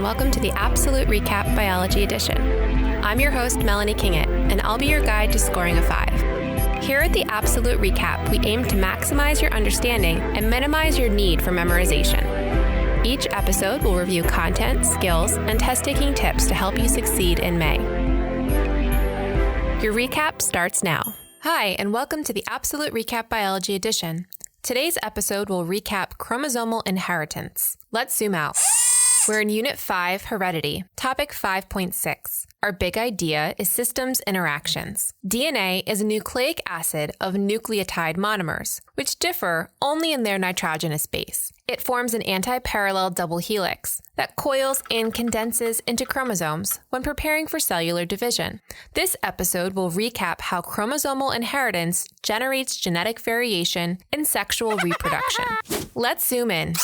welcome to the Absolute Recap Biology Edition. I'm your host, Melanie Kingett, and I'll be your guide to scoring a 5. Here at the Absolute Recap, we aim to maximize your understanding and minimize your need for memorization. Each episode will review content, skills, and test-taking tips to help you succeed in May. Your recap starts now. Hi, and welcome to the Absolute Recap Biology Edition. Today's episode will recap chromosomal inheritance. Let's zoom out. We're in Unit 5, Heredity, Topic 5.6. Our big idea is systems interactions. DNA is a nucleic acid of nucleotide monomers, which differ only in their nitrogenous base. It forms an anti-parallel double helix that coils and condenses into chromosomes when preparing for cellular division. This episode will recap how chromosomal inheritance generates genetic variation in sexual reproduction. Let's zoom in.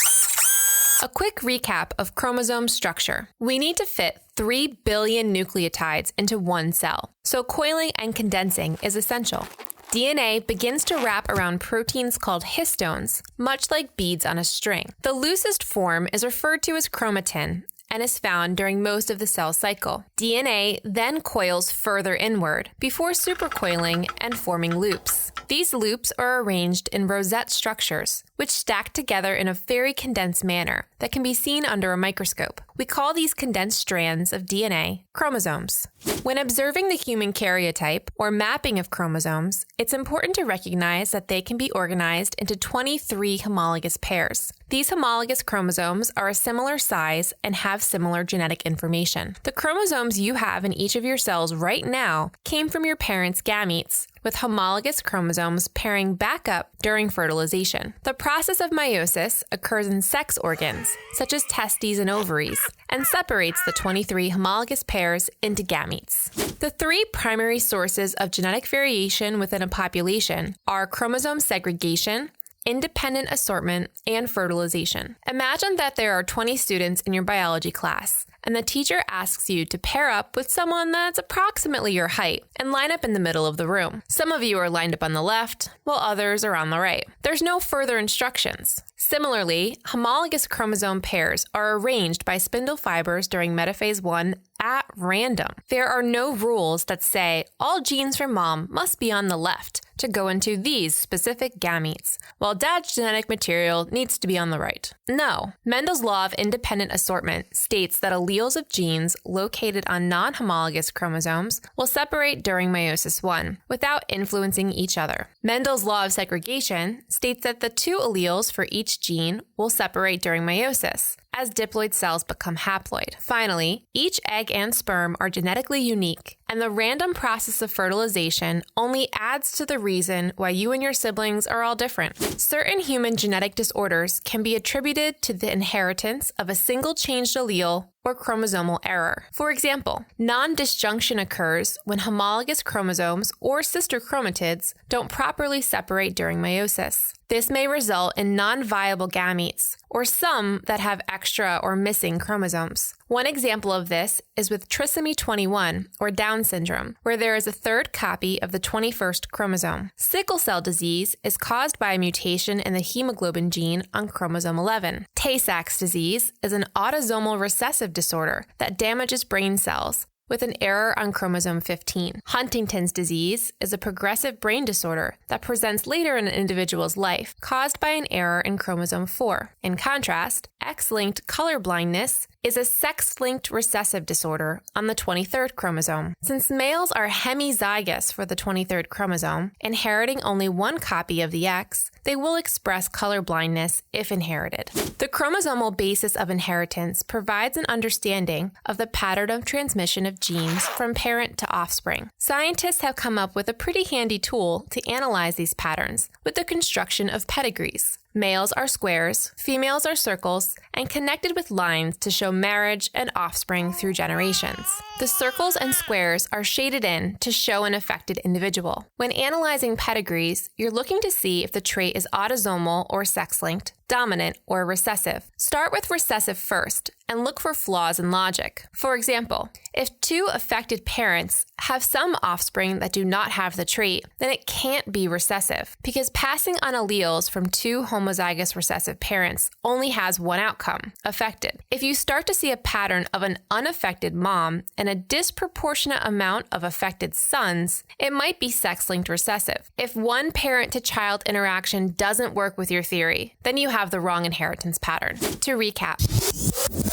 A quick recap of chromosome structure. We need to fit 3 billion nucleotides into one cell, so coiling and condensing is essential. DNA begins to wrap around proteins called histones, much like beads on a string. The loosest form is referred to as chromatin and is found during most of the cell cycle. DNA then coils further inward before supercoiling and forming loops. These loops are arranged in rosette structures, which stack together in a very condensed manner that can be seen under a microscope. We call these condensed strands of DNA chromosomes. When observing the human karyotype, or mapping of chromosomes, it's important to recognize that they can be organized into 23 homologous pairs. These homologous chromosomes are a similar size and have similar genetic information. The chromosomes you have in each of your cells right now came from your parents' gametes, with homologous chromosomes pairing back up during fertilization. The process of meiosis occurs in sex organs, such as testes and ovaries, and separates the 23 homologous pairs into gametes. The 3 primary sources of genetic variation within a population are chromosome segregation, independent assortment, and fertilization. Imagine that there are 20 students in your biology class, and the teacher asks you to pair up with someone that's approximately your height and line up in the middle of the room. Some of you are lined up on the left, while others are on the right. There's no further instructions. Similarly, homologous chromosome pairs are arranged by spindle fibers during metaphase 1 at random. There are no rules that say all genes from mom must be on the left to go into these specific gametes, while dad's genetic material needs to be on the right. No. Mendel's law of independent assortment states that alleles of genes located on non-homologous chromosomes will separate during meiosis 1 without influencing each other. Mendel's law of segregation states that the 2 alleles for each gene will separate during meiosis as diploid cells become haploid. Finally, each egg and sperm are genetically unique, and the random process of fertilization only adds to the reason why you and your siblings are all different. Certain human genetic disorders can be attributed to the inheritance of a single changed allele or chromosomal error. For example, non-disjunction occurs when homologous chromosomes or sister chromatids don't properly separate during meiosis. This may result in non-viable gametes, or some that have extra or missing chromosomes. One example of this is with trisomy 21, or Down syndrome, where there is a third copy of the 21st chromosome. Sickle cell disease is caused by a mutation in the hemoglobin gene on chromosome 11. Tay-Sachs disease is an autosomal recessive disorder that damages brain cells, with an error on chromosome 15. Huntington's disease is a progressive brain disorder that presents later in an individual's life, caused by an error in chromosome 4. In contrast, X-linked color blindness is a sex-linked recessive disorder on the 23rd chromosome. Since males are hemizygous for the 23rd chromosome, inheriting only one copy of the X, they will express color blindness if inherited. The chromosomal basis of inheritance provides an understanding of the pattern of transmission of genes from parent to offspring. Scientists have come up with a pretty handy tool to analyze these patterns with the construction of pedigrees. Males are squares, females are circles, and connected with lines to show marriage and offspring through generations. The circles and squares are shaded in to show an affected individual. When analyzing pedigrees, you're looking to see if the trait is autosomal or sex-linked, dominant or recessive. Start with recessive first, and look for flaws in logic. For example, if two affected parents have some offspring that do not have the trait, then it can't be recessive, because passing on alleles from two homozygous recessive parents only has one outcome, affected. If you start to see a pattern of an unaffected mom and a disproportionate amount of affected sons, it might be sex-linked recessive. If one parent-to-child interaction doesn't work with your theory, then you have the wrong inheritance pattern. To recap,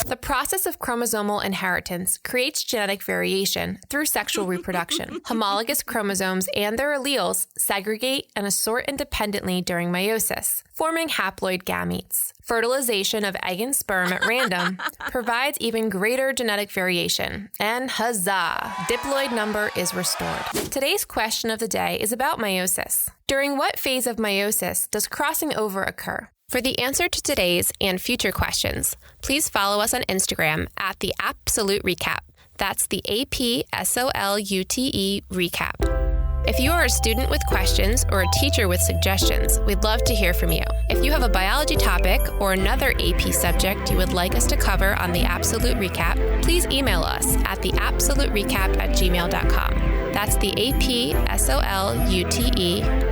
the process of chromosomal inheritance creates genetic variation through sexual reproduction. Homologous chromosomes and their alleles segregate and assort independently during meiosis, forming haploid gametes. Fertilization of egg and sperm at random provides even greater genetic variation. And huzzah! Diploid number is restored. Today's question of the day is about meiosis. During what phase of meiosis does crossing over occur? For the answer to today's and future questions, please follow us on Instagram at TheApsoluteRecap. That's the APsolute recap. If you are a student with questions or a teacher with suggestions, we'd love to hear from you. If you have a biology topic or another AP subject you would like us to cover on the Absolute Recap, please email us at TheApsoluteRecap@gmail.com. That's the APsolute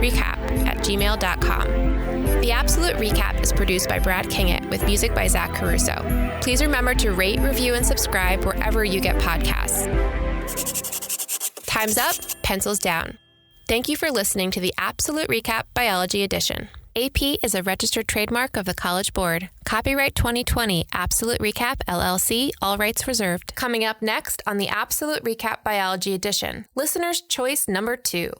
recap@gmail.com. The Absolute Recap is produced by Brad Kingett with music by Zach Caruso. Please remember to rate, review, and subscribe wherever you get podcasts. Time's up, pencils down. Thank you for listening to the Absolute Recap Biology Edition. AP is a registered trademark of the College Board. Copyright 2020, Absolute Recap, LLC, all rights reserved. Coming up next on the Absolute Recap Biology Edition, Listener's Choice Number 2.